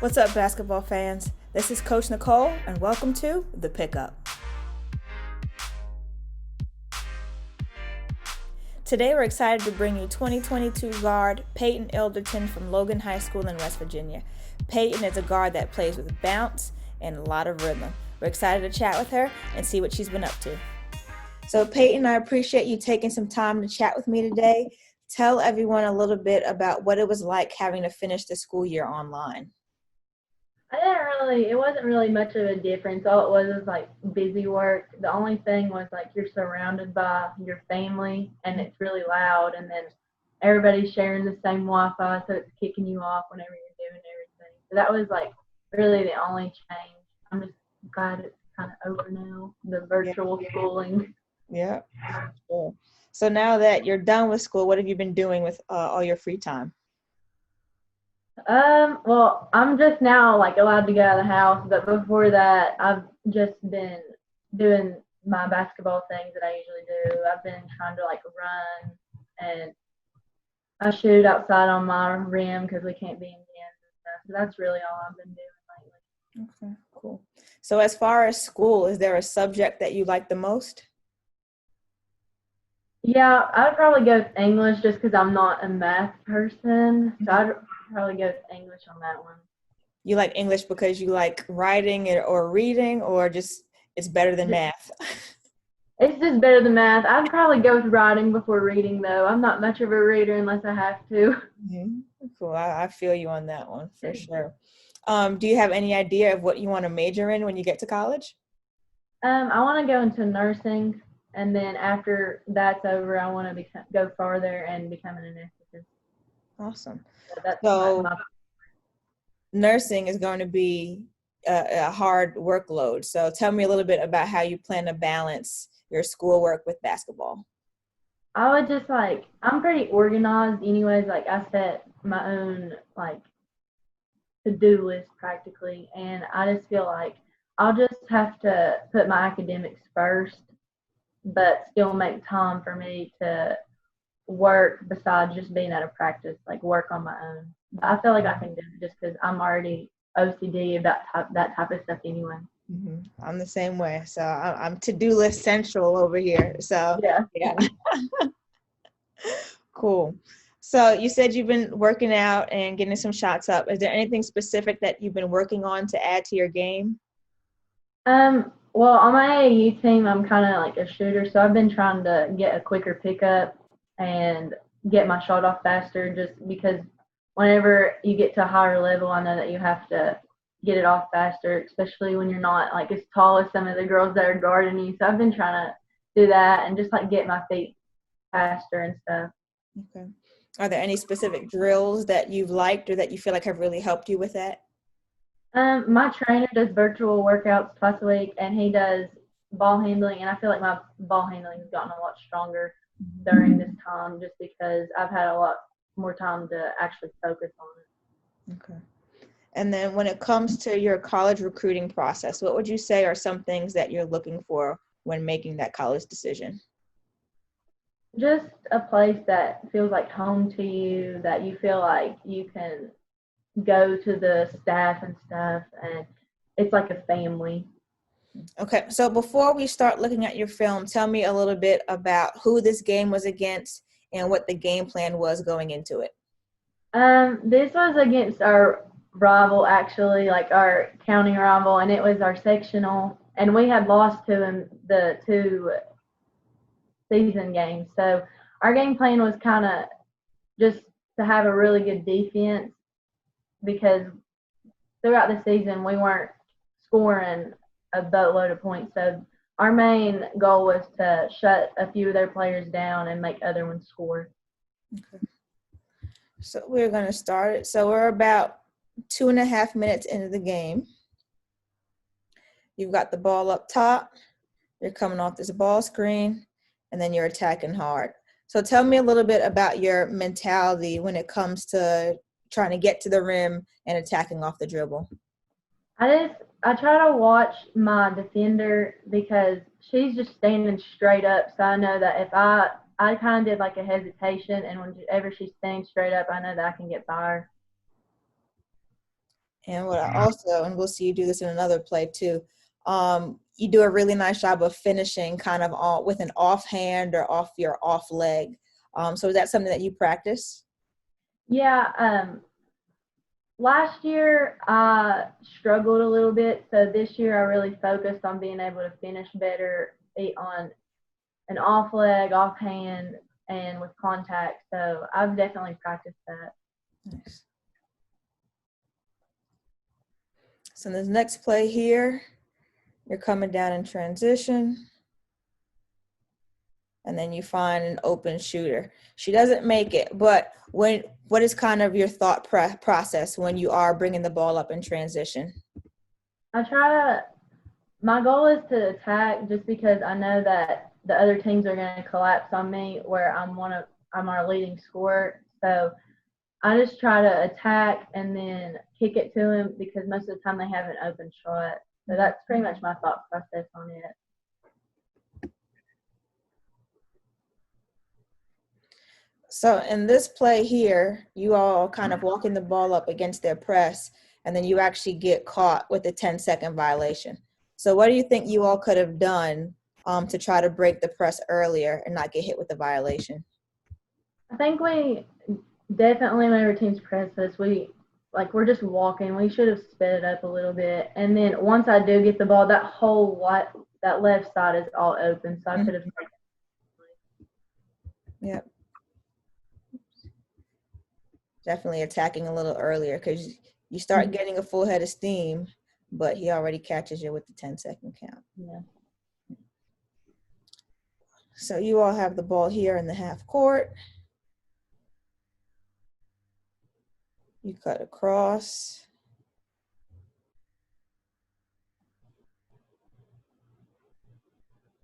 What's up, basketball fans? This is Coach Nicole, and welcome to The Pickup. Today, we're excited to bring you 2022 guard Peyton Ilderton from Logan High School in West Virginia. Peyton is a guard that plays with bounce and a lot of rhythm. We're excited to chat with her and see what she's been up to. So, Peyton, I appreciate you taking some time to chat with me today. Tell everyone a little bit about what it was like having to finish the school year online. It wasn't really much of a difference. All it was like busy work. The only thing was like you're surrounded by your family and it's really loud, and then everybody's sharing the same Wi-Fi, so it's kicking you off whenever you're doing everything. So that was like really the only change. I'm just glad it's kind of over now, the virtual schooling. Yeah, cool. So now that you're done with school, what have you been doing with all your free time? Well, I'm just now like allowed to get out of the house, but before that, I've just been doing my basketball things that I usually do. I've been trying to like run, and I shoot outside on my rim because we can't be in gyms and stuff. So that's really all I've been doing lately. Okay, cool. So as far as school, is there a subject that you like the most? Yeah, I'd probably go with English just because I'm not a math person. So I'd probably go with English on that one. You like English because you like writing or reading, or just it's better than math? It's just better than math. I'd probably go with writing before reading, though. I'm not much of a reader unless I have to. Mm-hmm. Cool. I feel you on that one for sure. Do you have any idea of what you want to major in when you get to college? I want to go into nursing, and then after that's over, I want to go farther and become an anesthetist. Awesome. So that's So my nursing is going to be a hard workload. So tell me a little bit about how you plan to balance your schoolwork with basketball. I would just like, I'm pretty organized anyways. Like I set my own like to-do list practically, and I just feel like I'll just have to put my academics first, but still make time for me to work besides just being at a practice, like work on my own. But I feel like I can do it just because I'm already OCD about that type of stuff anyway. Mm-hmm. I'm the same way. So I'm to-do list central over here. So yeah. Cool. So you said you've been working out and getting some shots up. Is there anything specific that you've been working on to add to your game? Well, on my AAU team, I'm kind of like a shooter, so I've been trying to get a quicker pickup and get my shot off faster just because whenever you get to a higher level, I know that you have to get it off faster, especially when you're not like as tall as some of the girls that are guarding you. So I've been trying to do that and just like get my feet faster and stuff. Okay. Are there any specific drills that you've liked or that you feel like have really helped you with that? My trainer does virtual workouts twice a week, and he does ball handling, and I feel like my ball handling has gotten a lot stronger during this time just because I've had a lot more time to actually focus on it. Okay. And then when it comes to your college recruiting process, what would you say are some things that you're looking for when making that college decision? Just a place that feels like home to you, that you feel like you can go to the staff and stuff, and it's like a family. Okay, so before we start looking at your film, tell me a little bit about who this game was against and what the game plan was going into it. This was against our rival, actually, like our county rival, and it was our sectional, and we had lost to him the two season games. So our game plan was kind of just to have a really good defense because throughout the season we weren't scoring a boatload of points. So our main goal was to shut a few of their players down and make other ones score. Okay. So we're going to start it. So we're about 2.5 minutes into the game. You've got the ball up top. You're coming off this ball screen, and then you're attacking hard. So tell me a little bit about your mentality when it comes to trying to get to the rim and attacking off the dribble. I try to watch my defender because she's just standing straight up. So I know that if I kind of did like a hesitation, and whenever she's standing straight up, I know that I can get by her. And what I also, and we'll see you do this in another play too, you do a really nice job of finishing kind of all, with an offhand or off your off leg. So is that something that you practice? Yeah, last year I struggled a little bit, so this year I really focused on being able to finish better on an off leg, off hand, and with contact. So I've definitely practiced that. Nice. So this next play here, you're coming down in transition, and then you find an open shooter. She doesn't make it, but what is kind of your thought process when you are bringing the ball up in transition? My goal is to attack just because I know that the other teams are going to collapse on me where I'm our leading scorer. So I just try to attack and then kick it to him because most of the time they have an open shot. So that's pretty much my thought process on it. So in this play here, you all kind of walking the ball up against their press, and then you actually get caught with a 10-second violation. So what do you think you all could have done to try to break the press earlier and not get hit with the violation? I think we definitely, whenever teams press us, we're just walking. We should have sped it up a little bit. And then once I do get the ball, that left side is all open, so I could have. Yep. Definitely attacking a little earlier because you start getting a full head of steam, but he already catches you with the 10-second count. Yeah. So you all have the ball here in the half court. You cut across.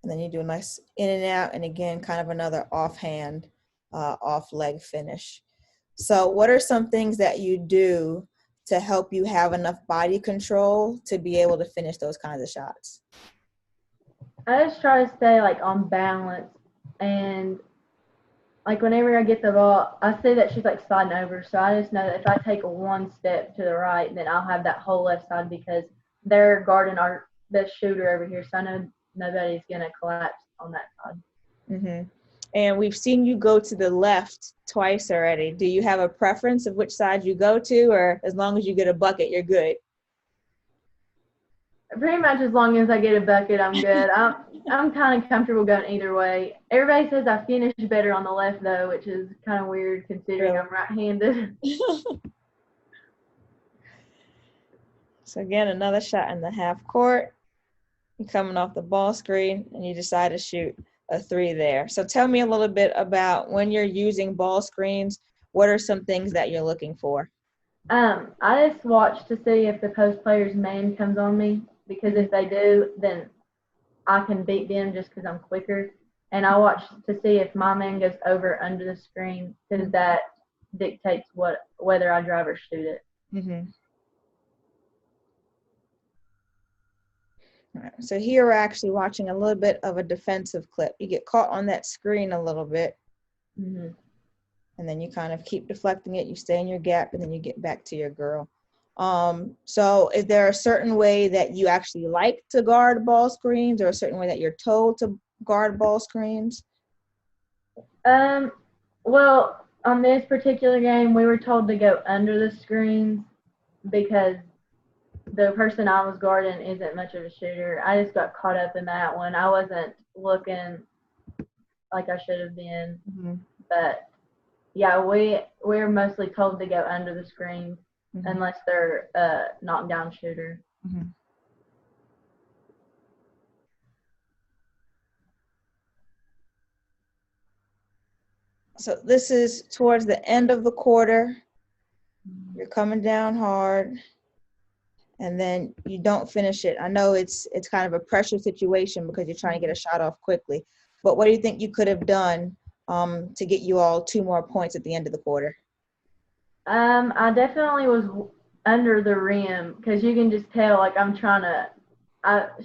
And then you do a nice in and out, and again, kind of another offhand, off leg finish. So what are some things that you do to help you have enough body control to be able to finish those kinds of shots? I just try to stay on balance, and whenever I get the ball, I see that she's sliding over, so I just know that if I take one step to the right, then I'll have that whole left side because they're guarding our best shooter over here, so I know nobody's gonna collapse on that side. Mm-hmm. And we've seen you go to the left twice already. Do you have a preference of which side you go to, or as long as you get a bucket, you're good? Pretty much as long as I get a bucket, I'm good. I'm kind of comfortable going either way. Everybody says I finish better on the left, though, which is kind of weird considering Really? I'm right-handed. So again, another shot in the half court. You're coming off the ball screen, and you decide to shoot a 3 there. So tell me a little bit about when you're using ball screens, what are some things that you're looking for? I just watch to see if the post player's man comes on me, because if they do, then I can beat them just because I'm quicker. And I watch to see if my man goes over under the screen, because that dictates whether I drive or shoot it. Mm-hmm. All right, so here we're actually watching a little bit of a defensive clip. You get caught on that screen a little bit, Mm-hmm. and then you kind of keep deflecting it. You stay in your gap, and then you get back to your girl. So is there a certain way that you actually like to guard ball screens, or a certain way that you're told to guard ball screens? Well, on this particular game, we were told to go under the screens because the person I was guarding isn't much of a shooter. I just got caught up in that one. I wasn't looking like I should have been. Mm-hmm. But yeah, we're mostly told to go under the screens unless they're a knockdown shooter. Mm-hmm. So this is towards the end of the quarter. You're coming down hard, and then you don't finish it. I know it's kind of a pressure situation because you're trying to get a shot off quickly. But what do you think you could have done to get you all 2 more points at the end of the quarter? I definitely was under the rim because you can just tell I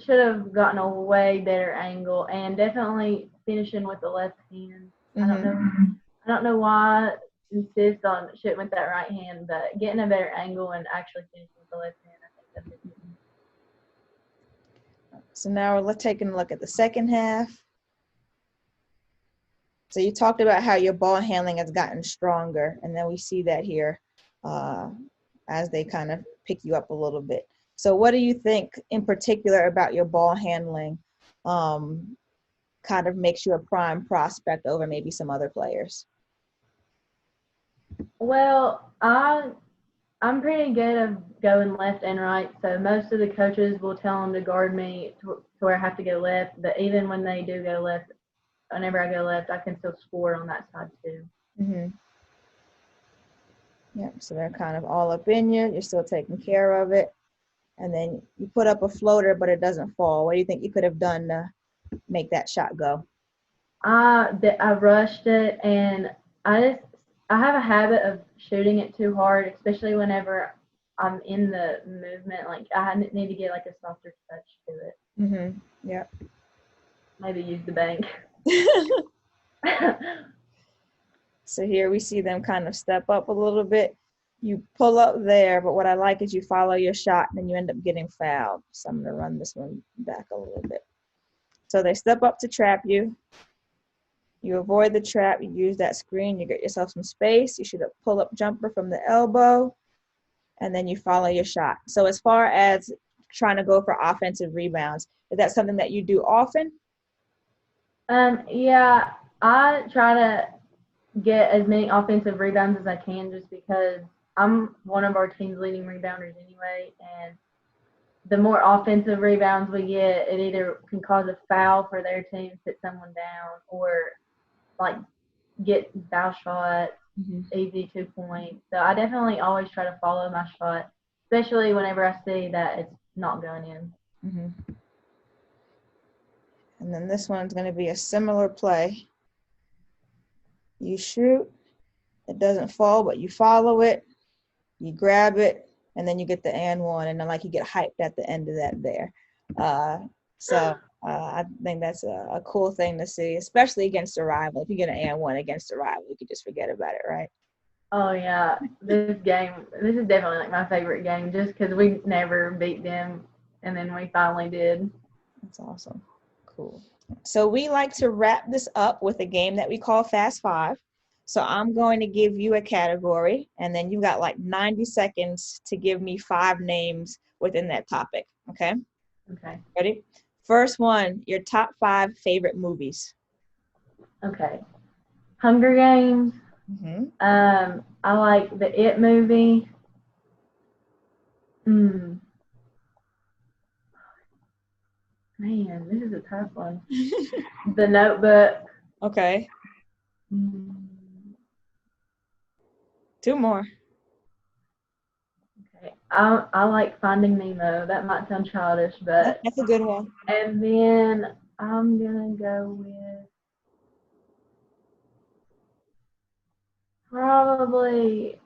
should have gotten a way better angle, and definitely finishing with the left hand. Mm-hmm. I don't know why insist on shooting with that right hand, but getting a better angle and actually finishing with the left hand, I think that's it. So now we're taking a look at the second half. So you talked about how your ball handling has gotten stronger, and then we see that here as they kind of pick you up a little bit. So what do you think in particular about your ball handling kind of makes you a prime prospect over maybe some other players? Well, I'm pretty good at going left and right, so most of the coaches will tell them to guard me to where I have to go left, but even when they do go left, whenever I go left, I can still score on that side too. Mm-hmm. Yeah, so they're kind of all up in you. You're still taking care of it. And then you put up a floater, but it doesn't fall. What do you think you could have done to make that shot go? I rushed it, and I have a habit of shooting it too hard, especially whenever I'm in the movement. Like, I need to get like a softer touch to it. Mm-hmm. Yeah. Maybe use the bank. So here we see them kind of step up a little bit. You pull up there, but what I like is you follow your shot and then you end up getting fouled. So I'm going to run this one back a little bit. So they step up to trap you. You avoid the trap. You use that screen. You get yourself some space. You shoot a pull-up jumper from the elbow, and then you follow your shot. So as far as trying to go for offensive rebounds, is that something that you do often? Yeah, I try to get as many offensive rebounds as I can just because I'm one of our team's leading rebounders anyway, and the more offensive rebounds we get, it either can cause a foul for their team, sit someone down, or like get foul shot, easy 2 points. So I definitely always try to follow my shot, especially whenever I see that it's not going in. Mm-hmm. And then this one's going to be a similar play. You shoot, it doesn't fall, but you follow it, you grab it, and then you get the and one, and then like you get hyped at the end of that there. I think that's a cool thing to see, especially against a rival. If you get an and one against a rival, you could just forget about it, right? Oh, yeah. This is definitely like my favorite game just because we never beat them, and then we finally did. That's awesome. Cool. So we like to wrap this up with a game that we call Fast Five. So I'm going to give you a category, and then you've got like 90 seconds to give me 5 names within that topic. Okay? Okay. Ready? First one, your top 5 favorite movies. Okay. Hunger Games. Mm-hmm. I like the It movie. Man, this is a tough one. The Notebook. Okay. 2 more. Okay. I like Finding Nemo. That might sound childish, but That's a good one. And then I'm gonna go with probably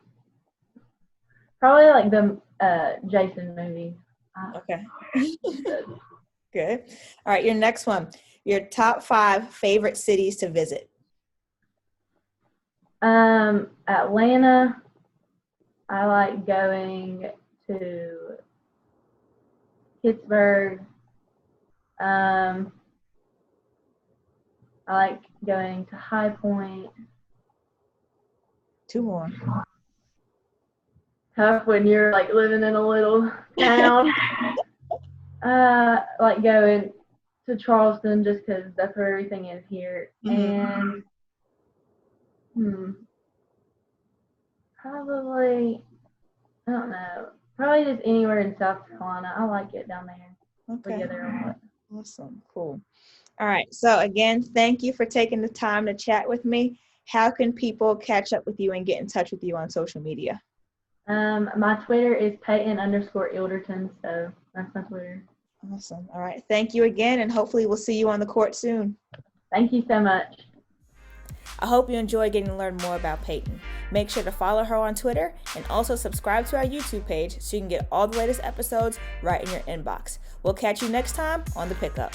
like the Jason movie. Okay. Good. All right, your next one. Your top 5 favorite cities to visit. Atlanta. I like going to Pittsburgh. I like going to High Point. 2 more. Tough when you're like living in a little town. Like going to Charleston just because that's where everything is here. Mm-hmm. And probably, I don't know, probably just anywhere in South Carolina. I like it down there. Okay. Together a lot. Awesome. Cool. All right. So again, thank you for taking the time to chat with me. How can people catch up with you and get in touch with you on social media? My Twitter is Peyton_Ilderton, so that's my Twitter. Awesome. All right. Thank you again, and hopefully we'll see you on the court soon. Thank you so much. I hope you enjoy getting to learn more about Peyton. Make sure to follow her on Twitter and also subscribe to our YouTube page so you can get all the latest episodes right in your inbox. We'll catch you next time on The Pickup.